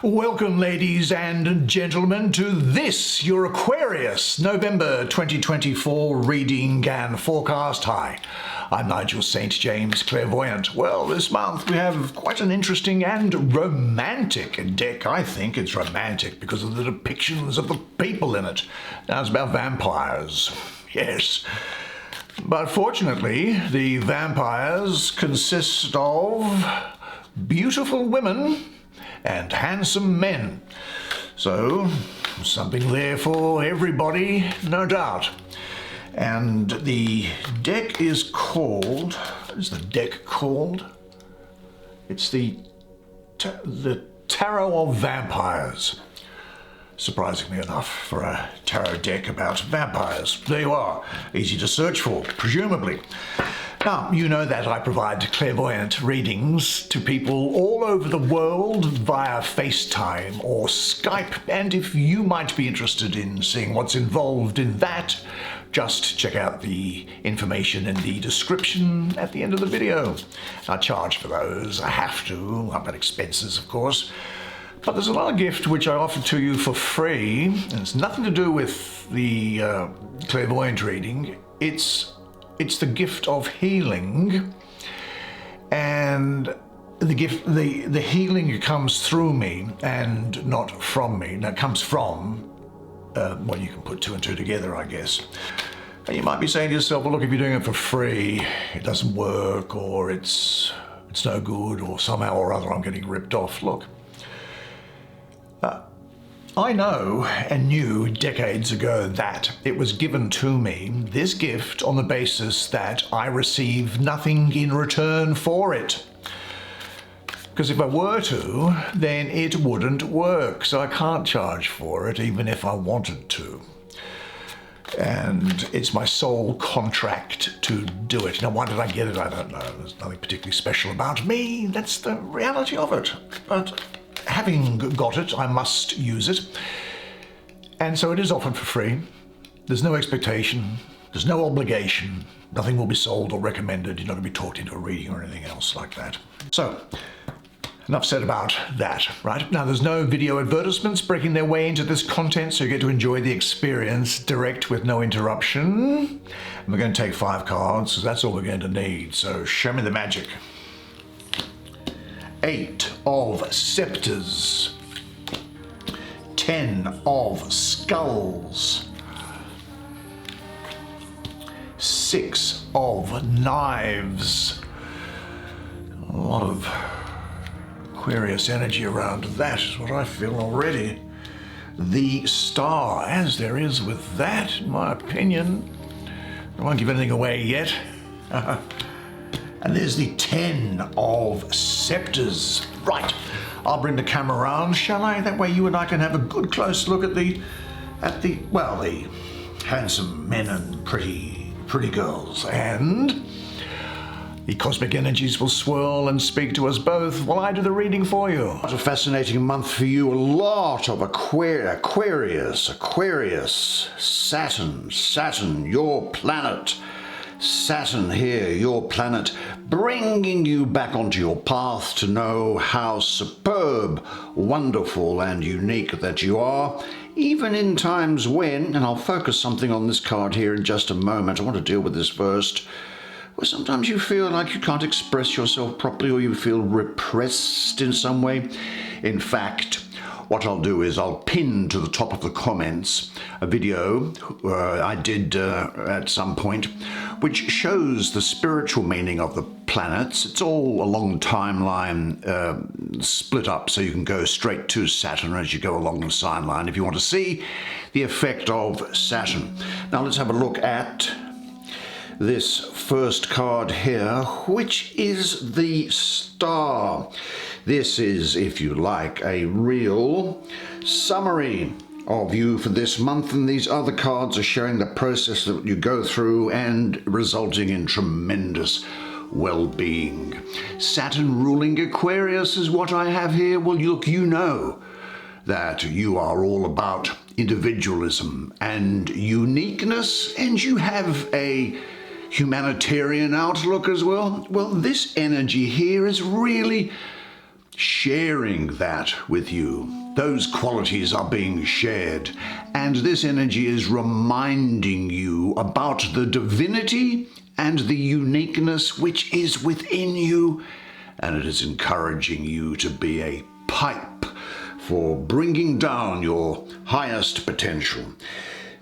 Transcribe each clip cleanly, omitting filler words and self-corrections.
Welcome, ladies and gentlemen, to this, your Aquarius November 2024 reading and forecast. Hi, I'm Nigel St. James, clairvoyant. Well, this month we have quite an interesting and romantic deck. I think it's romantic because of the depictions of the people in it. Now, it's about vampires. Yes. But fortunately, the vampires consist of beautiful women and handsome men. So, something there for everybody, no doubt. And the deck is called, what is the deck called? It's the Tarot of Vampires. Surprisingly enough, for a tarot deck about vampires. There you are, easy to search for, presumably. Now, you know that I provide clairvoyant readings to people all over the world via FaceTime or Skype, and if you might be interested in seeing what's involved in that, just check out the information in the description at the end of the video. I charge for those, I have to, I've got expenses of course. But there's another gift which I offer to you for free, and it's nothing to do with the clairvoyant reading. It's the gift of healing, and the healing comes through me and not from me. Now, it comes from, well, you can put two and two together, I guess. And you might be saying to yourself, well, look, if you're doing it for free, it doesn't work, or it's no good, or somehow or other I'm getting ripped off. Look. I know and knew decades ago that it was given to me, this gift, on the basis that I receive nothing in return for it. Because if I were to, then it wouldn't work, so I can't charge for it even if I wanted to. And it's my sole contract to do it. Now, why did I get it? I don't know. There's nothing particularly special about me. That's the reality of it. But having got it, I must use it. And so it is offered for free. There's no expectation. There's no obligation. Nothing will be sold or recommended. You're not going to be talked into a reading or anything else like that. So, enough said about that, right? Now, there's no video advertisements breaking their way into this content, so you get to enjoy the experience direct with no interruption. And we're going to take 5 cards, because that's all we're going to need. So, show me the magic. 8 of scepters, 10 of skulls, 6 of knives. A lot of Aquarius energy around that is what I feel already. The star, as there is with that, in my opinion. I won't give anything away yet. And there's the 10 of scepters. Right, I'll bring the camera around, shall I? That way you and I can have a good close look at the handsome men and pretty girls. And the cosmic energies will swirl and speak to us both while I do the reading for you. What a fascinating month for you. A lot of Aquarius, Saturn, your planet. Saturn here, your planet, bringing you back onto your path to know how superb, wonderful and unique that you are, even in times when, and I'll focus something on this card here in just a moment, I want to deal with this first, where sometimes you feel like you can't express yourself properly or you feel repressed in some way. In fact, what I'll do is I'll pin to the top of the comments a video I did at some point, which shows the spiritual meaning of the planets. It's all a long timeline split up, so you can go straight to Saturn as you go along the sideline if you want to see the effect of Saturn. Now let's have a look at this first card here, which is the star. This is, if you like, a real summary of you for this month, and these other cards are showing the process that you go through and resulting in tremendous well-being. Saturn ruling Aquarius is what I have here. Well, look, you know that you are all about individualism and uniqueness, and you have a humanitarian outlook as well. Well, this energy here is really sharing that with you. Those qualities are being shared, and this energy is reminding you about the divinity and the uniqueness which is within you, and it is encouraging you to be a pipe for bringing down your highest potential.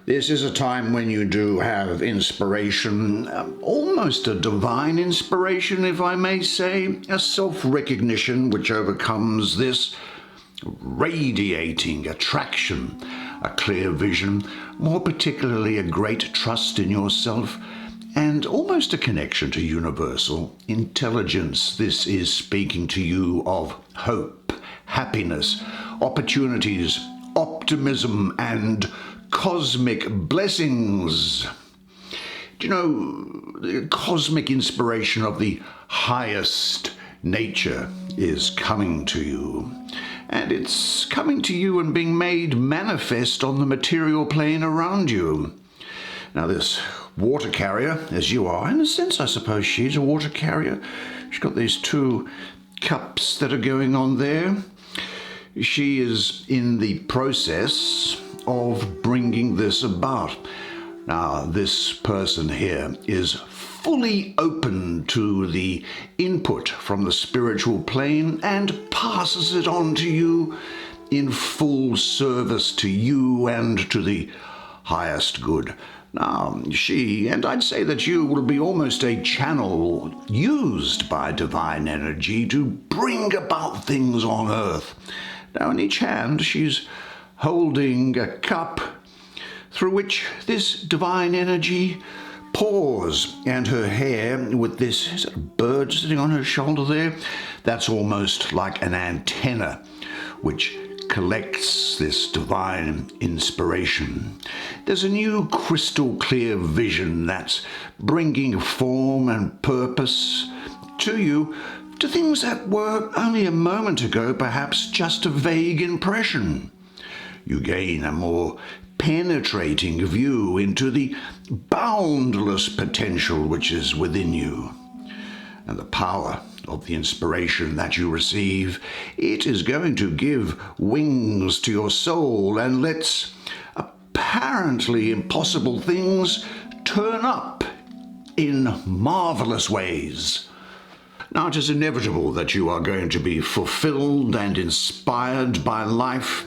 This is a time when you do have inspiration, almost a divine inspiration, if I may say, a self-recognition which overcomes this, radiating attraction, a clear vision, more particularly a great trust in yourself, and almost a connection to universal intelligence. This is speaking to you of hope, happiness, opportunities, optimism, and cosmic blessings. Do you know, the cosmic inspiration of the highest nature is coming to you. And it's coming to you and being made manifest on the material plane around you. Now this water carrier, as you are, in a sense I suppose she's a water carrier. She's got these two cups that are going on there. She is in the process of bringing this about. Now, this person here is fully open to the input from the spiritual plane and passes it on to you in full service to you and to the highest good. Now, she, and I'd say that you, will be almost a channel used by divine energy to bring about things on earth. Now, in each hand, she's holding a cup through which this divine energy pours, and her hair with this, is it a bird sitting on her shoulder there? That's almost like an antenna which collects this divine inspiration. There's a new crystal clear vision that's bringing form and purpose to you, to things that were only a moment ago perhaps just a vague impression. You gain a more penetrating view into the boundless potential which is within you. And the power of the inspiration that you receive, it is going to give wings to your soul and lets apparently impossible things turn up in marvelous ways. Now, it is inevitable that you are going to be fulfilled and inspired by life,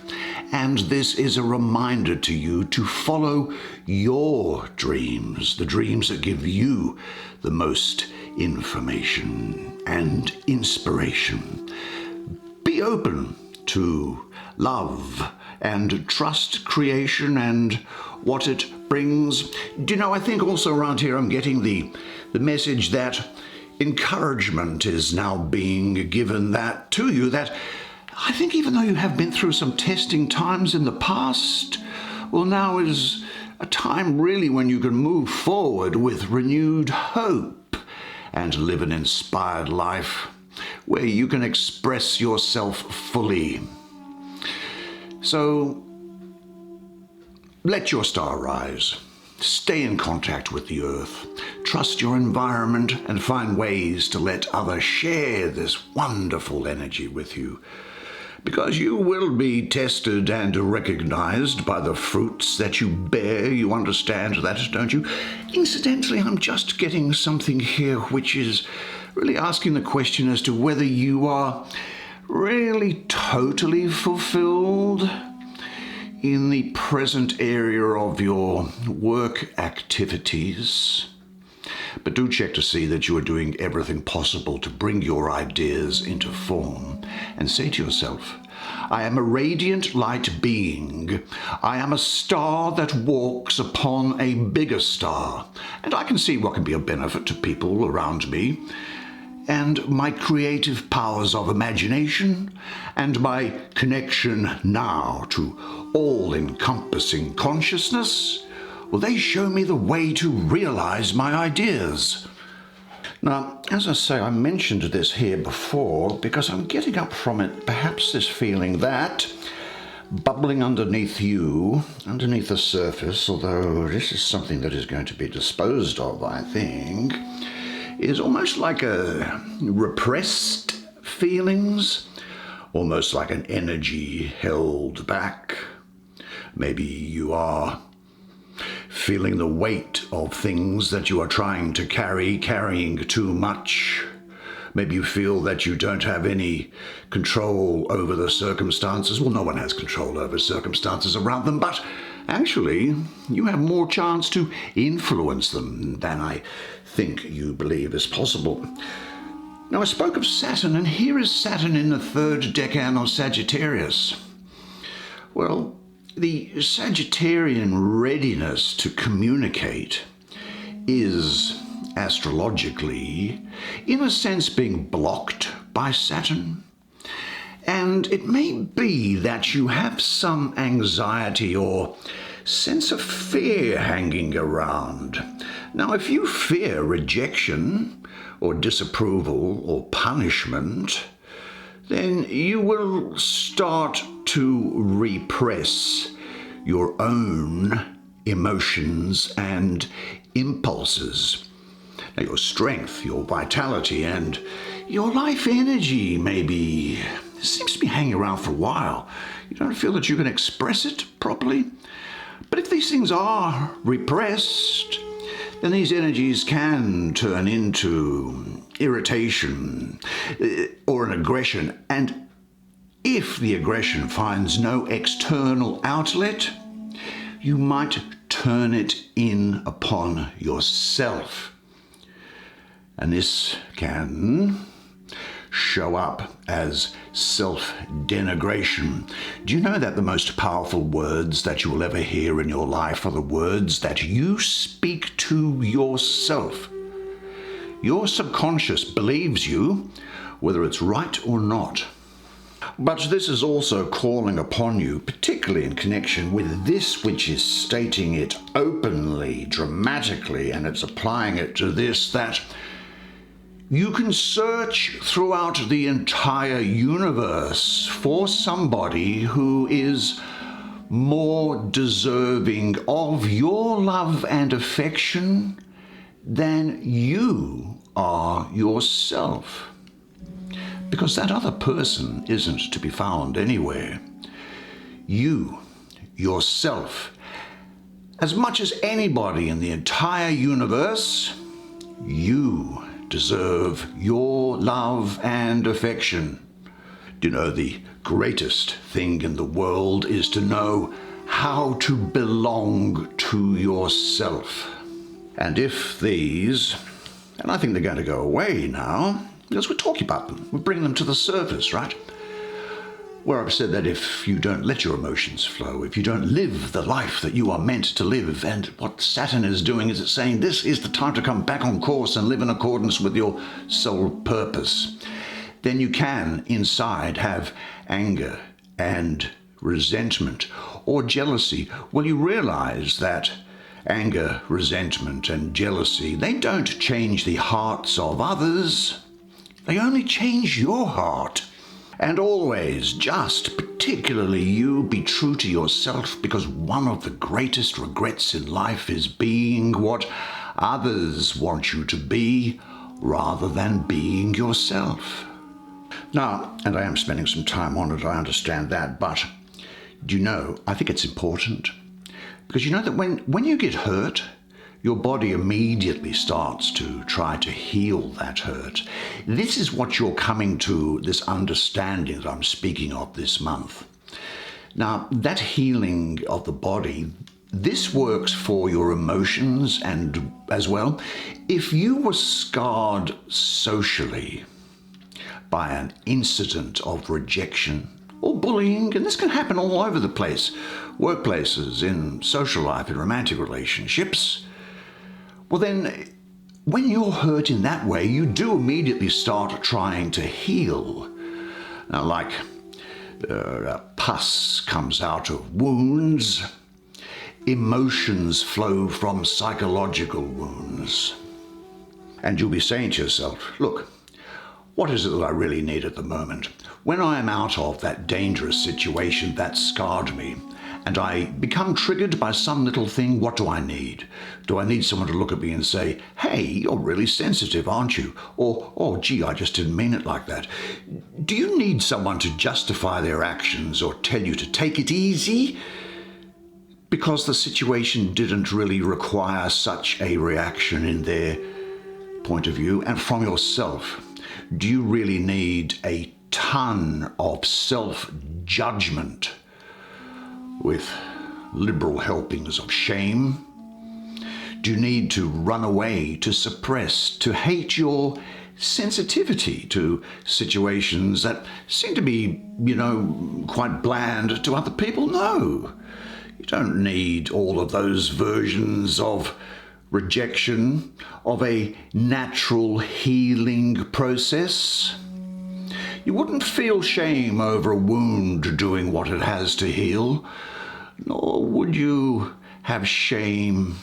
and this is a reminder to you to follow your dreams, the dreams that give you the most information and inspiration. Be open to love and trust creation and what it brings. Do you know, I think also around here I'm getting the message that encouragement is now being given that to you, that I think even though you have been through some testing times in the past, well, now is a time really when you can move forward with renewed hope and live an inspired life where you can express yourself fully. So let your star rise. Stay in contact with the earth. Trust your environment and find ways to let others share this wonderful energy with you. Because you will be tested and recognized by the fruits that you bear. You understand that, don't you? Incidentally, I'm just getting something here which is really asking the question as to whether you are really totally fulfilled in the present area of your work activities. But do check to see that you are doing everything possible to bring your ideas into form, and say to yourself, I am a radiant light being. I am a star that walks upon a bigger star, and I can see what can be of benefit to people around me. And my creative powers of imagination and my connection now to all-encompassing consciousness, well, they show me the way to realize my ideas. Now, as I say, I mentioned this here before because I'm getting up from it perhaps this feeling that bubbling underneath you, underneath the surface, although this is something that is going to be disposed of, I think, is almost like a repressed feelings, almost like an energy held back. Maybe you are feeling the weight of things that you are trying to carrying too much. Maybe you feel that you don't have any control over the circumstances. Well, no one has control over circumstances around them, but actually you have more chance to influence them than I think you believe is possible. Now, I spoke of Saturn, and here is Saturn in the third decan of Sagittarius. Well, the Sagittarian readiness to communicate is astrologically, in a sense, being blocked by Saturn. And it may be that you have some anxiety or sense of fear hanging around. Now, if you fear rejection or disapproval or punishment, then you will start to repress your own emotions and impulses. Now, your strength, your vitality, and your life energy maybe seems to be hanging around for a while. You don't feel that you can express it properly. But if these things are repressed, then these energies can turn into irritation or an aggression. And if the aggression finds no external outlet, you might turn it in upon yourself. And this can show up as self-denigration. Do you know that the most powerful words that you will ever hear in your life are the words that you speak to yourself? Your subconscious believes you, whether it's right or not. But this is also calling upon you, particularly in connection with this which is stating it openly, dramatically, and it's applying it to this, that you can search throughout the entire universe for somebody who is more deserving of your love and affection than you are yourself. Because that other person isn't to be found anywhere. You, yourself, as much as anybody in the entire universe, you deserve your love and affection. Do you know the greatest thing in the world is to know how to belong to yourself? And if these, and I think they're going to go away now, because we're talking about them, we're bringing them to the surface, right? Where I've said that if you don't let your emotions flow, if you don't live the life that you are meant to live, and what Saturn is doing is it's saying this is the time to come back on course and live in accordance with your soul purpose, then you can inside have anger and resentment or jealousy. Well, you realize that anger, resentment, and jealousy, they don't change the hearts of others. They only change your heart. And always, just particularly you, be true to yourself, because one of the greatest regrets in life is being what others want you to be rather than being yourself. Now, and I am spending some time on it, I understand that, but do you know, I think it's important, because you know that when you get hurt, your body immediately starts to try to heal that hurt. This is what you're coming to, this understanding that I'm speaking of this month. Now, that healing of the body, this works for your emotions and as well. If you were scarred socially by an incident of rejection or bullying, and this can happen all over the place, workplaces, in social life, in romantic relationships, well then, when you're hurt in that way, you do immediately start trying to heal. Now, like pus comes out of wounds, emotions flow from psychological wounds. And you'll be saying to yourself, look, what is it that I really need at the moment? When I am out of that dangerous situation that scarred me, and I become triggered by some little thing, what do I need? Do I need someone to look at me and say, hey, you're really sensitive, aren't you? Or, oh, gee, I just didn't mean it like that. Do you need someone to justify their actions or tell you to take it easy? Because the situation didn't really require such a reaction in their point of view. And from yourself, do you really need a ton of self-judgment with liberal helpings of shame? Do you need to run away, to suppress, to hate your sensitivity to situations that seem to be, quite bland to other people? No. You don't need all of those versions of rejection of a natural healing process. You wouldn't feel shame over a wound doing what it has to heal, nor would you have shame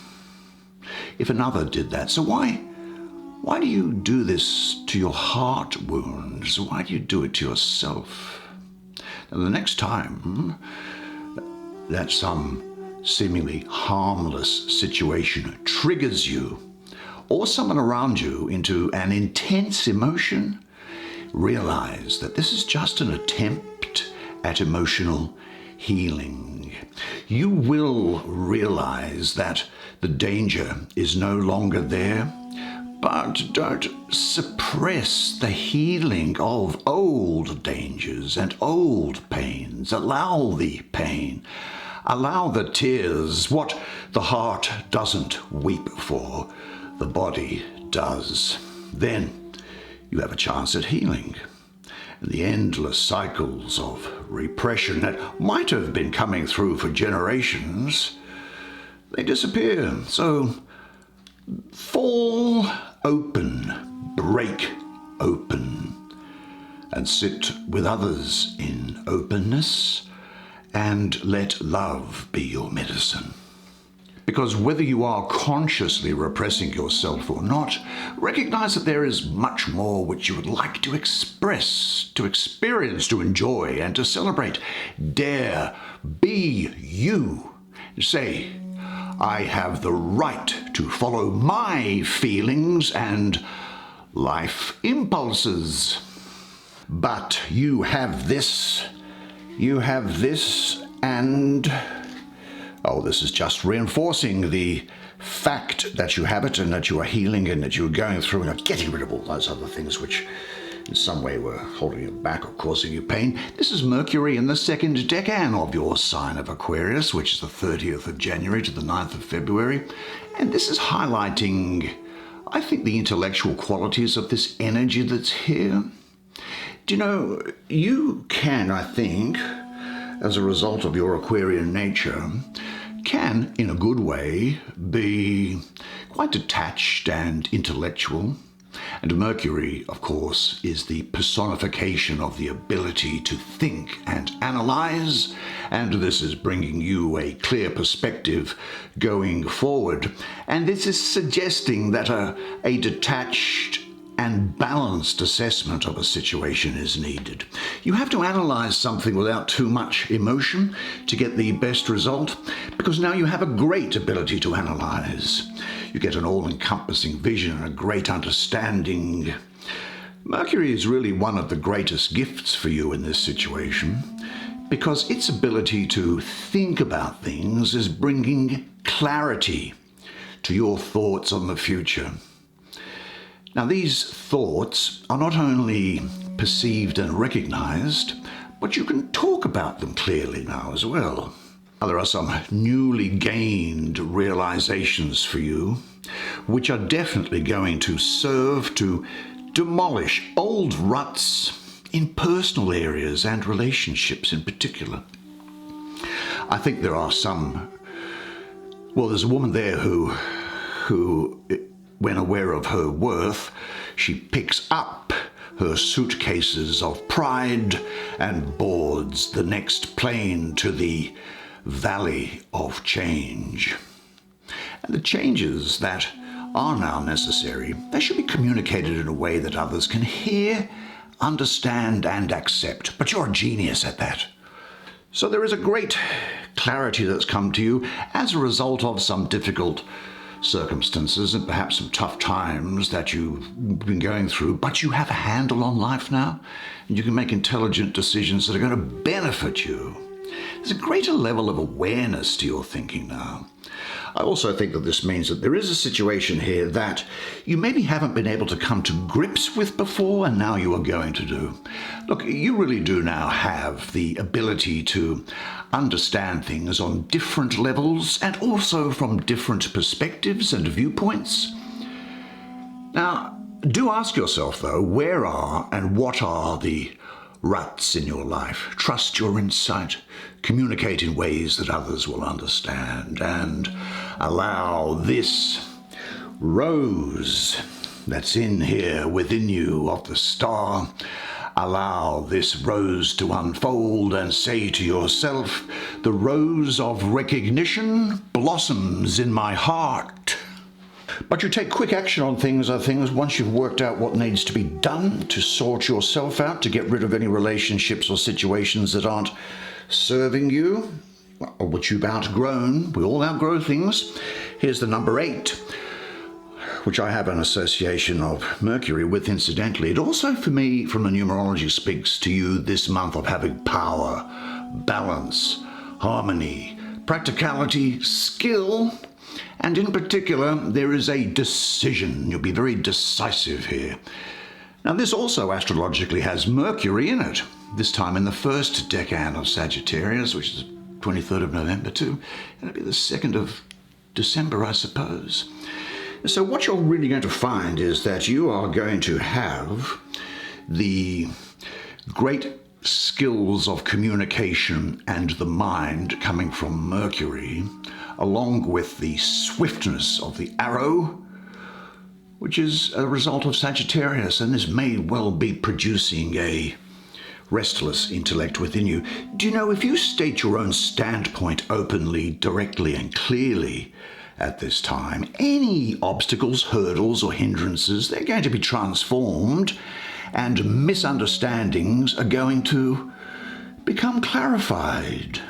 if another did that. So why do you do this to your heart wounds? Why do you do it to yourself? Now, the next time that some seemingly harmless situation triggers you or someone around you into an intense emotion, realize that this is just an attempt at emotional healing. You will realize that the danger is no longer there, but don't suppress the healing of old dangers and old pains. Allow the pain. Allow the tears. What the heart doesn't weep for, the body does. Then you have a chance at healing. And the endless cycles of repression that might have been coming through for generations, they disappear. So fall open, break open, and sit with others in openness, and let love be your medicine. Because whether you are consciously repressing yourself or not, recognize that there is much more which you would like to express, to experience, to enjoy, and to celebrate. Dare be you. Say, I have the right to follow my feelings and life impulses. But you have this, and this is just reinforcing the fact that you have it and that you are healing and that you are going through and getting rid of all those other things which in some way were holding you back or causing you pain. This is Mercury in the second decan of your sign of Aquarius, which is the 30th of January to the 9th of February. And this is highlighting, I think, the intellectual qualities of this energy that's here. Do you know, you can, I think, as a result of your Aquarian nature, can, in a good way, be quite detached and intellectual. And Mercury, of course, is the personification of the ability to think and analyze, and this is bringing you a clear perspective going forward. And this is suggesting that a detached and balanced assessment of a situation is needed. You have to analyze something without too much emotion to get the best result, because now you have a great ability to analyze. You get an all-encompassing vision and a great understanding. Mercury is really one of the greatest gifts for you in this situation, because its ability to think about things is bringing clarity to your thoughts on the future. Now, these thoughts are not only perceived and recognized, but you can talk about them clearly now as well. Now, there are some newly gained realizations for you, which are definitely going to serve to demolish old ruts in personal areas and relationships in particular. I think there are there's a woman there who when aware of her worth, she picks up her suitcases of pride and boards the next plane to the valley of change. And the changes that are now necessary, they should be communicated in a way that others can hear, understand, and accept. But you're a genius at that. So there is a great clarity that's come to you as a result of some difficult circumstances and perhaps some tough times that you've been going through, but you have a handle on life now, and you can make intelligent decisions that are going to benefit you. There's a greater level of awareness to your thinking now. I also think that this means that there is a situation here that you maybe haven't been able to come to grips with before, and now you are going to do. Look, you really do now have the ability to understand things on different levels and also from different perspectives and viewpoints. Now, do ask yourself, though, where are and what are the ruts in your life? Trust your insight, communicate in ways that others will understand, and allow this rose that's in here within you of the star, allow this rose to unfold and say to yourself, the rose of recognition blossoms in my heart. But you take quick action on things once you've worked out what needs to be done to sort yourself out, to get rid of any relationships or situations that aren't serving you, or which you've outgrown. We all outgrow things. Here's the number 8, which I have an association of Mercury with, incidentally. It also, for me, from the numerology, speaks to you this month of having power, balance, harmony, practicality, skill, and in particular, there is a decision. You'll be very decisive here. Now, this also astrologically has Mercury in it, this time in the first decan of Sagittarius, which is the 23rd of November too, and it'll be the 2nd of December, I suppose. So what you're really going to find is that you are going to have the great skills of communication and the mind coming from Mercury, along with the swiftness of the arrow, which is a result of Sagittarius, and this may well be producing a restless intellect within you. Do you know, if you state your own standpoint openly, directly, and clearly at this time, any obstacles, hurdles, or hindrances, they're going to be transformed, and misunderstandings are going to become clarified.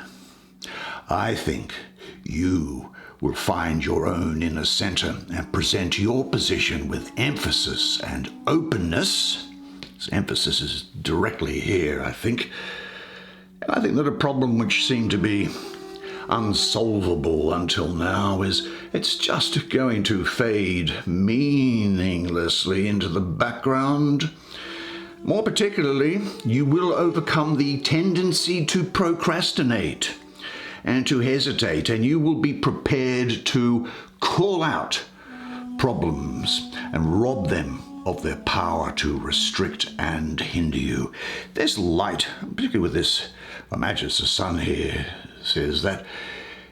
I think you will find your own inner center and present your position with emphasis and openness. This emphasis is directly here, I think. And I think that a problem which seemed to be unsolvable until now is it's just going to fade meaninglessly into the background. More particularly, you will overcome the tendency to procrastinate and to hesitate, and you will be prepared to call out problems and rob them of their power to restrict and hinder you. There's light, particularly with this, I imagine it's the sun here, says that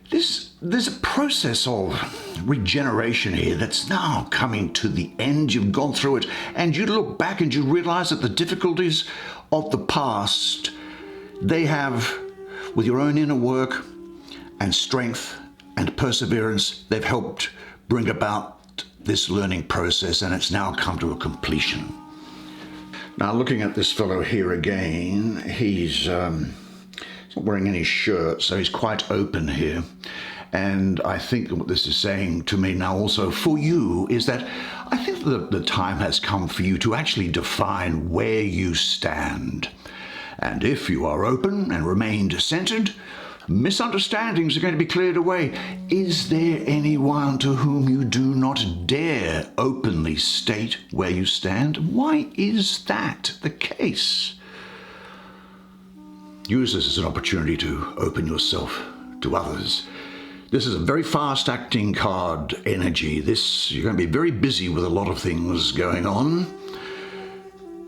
there's a process of regeneration here that's now coming to the end. You've gone through it, and you look back and you realize that the difficulties of the past, they have, with your own inner work and strength and perseverance, they've helped bring about this learning process, and it's now come to a completion. Now, looking at this fellow here again, he's not wearing any shirt, so he's quite open here. And I think what this is saying to me now also for you is that I think that the time has come for you to actually define where you stand. And if you are open and remained centered, misunderstandings are going to be cleared away. Is there anyone to whom you do not dare openly state where you stand? Why is that the case? Use this as an opportunity to open yourself to others. This is a very fast-acting card energy. You're going to be very busy with a lot of things going on,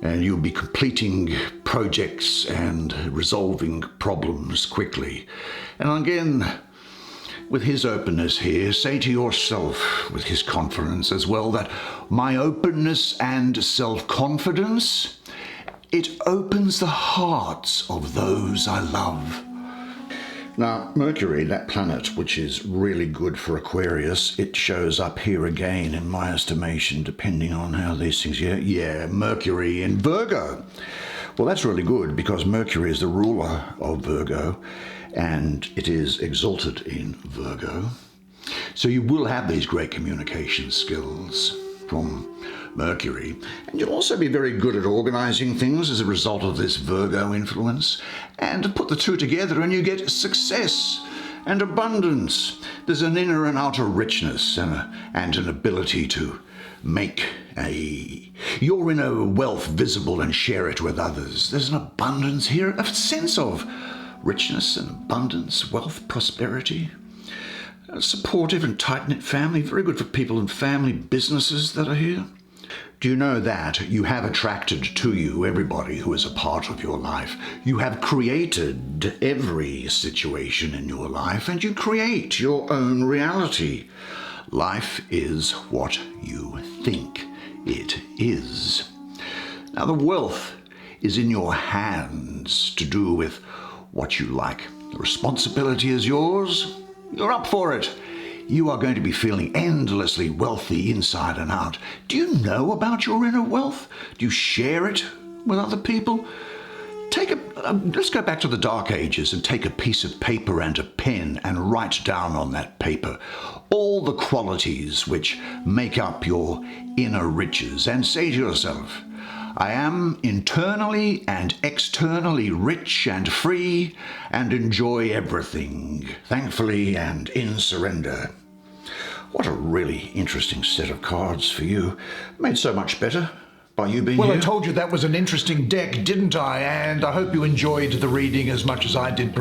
and you'll be completing projects and resolving problems quickly. And again, with his openness here, say to yourself, with his confidence as well, that my openness and self-confidence, it opens the hearts of those I love. Now, Mercury, that planet, which is really good for Aquarius, it shows up here again, in my estimation, depending on how these things... Yeah, Mercury in Virgo. Well, that's really good, because Mercury is the ruler of Virgo. and it is exalted in Virgo. So you will have these great communication skills from Mercury, and you'll also be very good at organizing things as a result of this Virgo influence, and put the two together and you get success and abundance. There's an inner and outer richness and an ability to make your inner wealth visible and share it with others. There's an abundance here, a sense of richness and abundance, wealth, prosperity. A supportive and tight-knit family, very good for people in family businesses that are here. Do you know that you have attracted to you everybody who is a part of your life? You have created every situation in your life, and you create your own reality. Life is what you think it is. Now, the wealth is in your hands to do with what you like. The responsibility is yours. You're up for it. You are going to be feeling endlessly wealthy inside and out. Do you know about your inner wealth? Do you share it with other people? Let's go back to the Dark Ages and take a piece of paper and a pen and write down on that paper all the qualities which make up your inner riches, and say to yourself, I am internally and externally rich and free and enjoy everything, thankfully and in surrender. What a really interesting set of cards for you. Made so much better by you being here. Well, I told you that was an interesting deck, didn't I? And I hope you enjoyed the reading as much as I did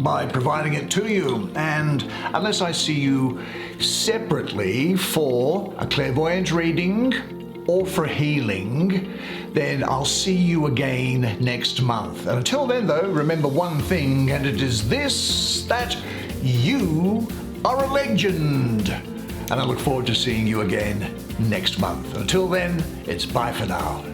by providing it to you. And unless I see you separately for a clairvoyant reading or for healing, then I'll see you again next month. And until then, though, remember one thing, and it is this, that you are a legend. And I look forward to seeing you again next month. Until then, it's bye for now.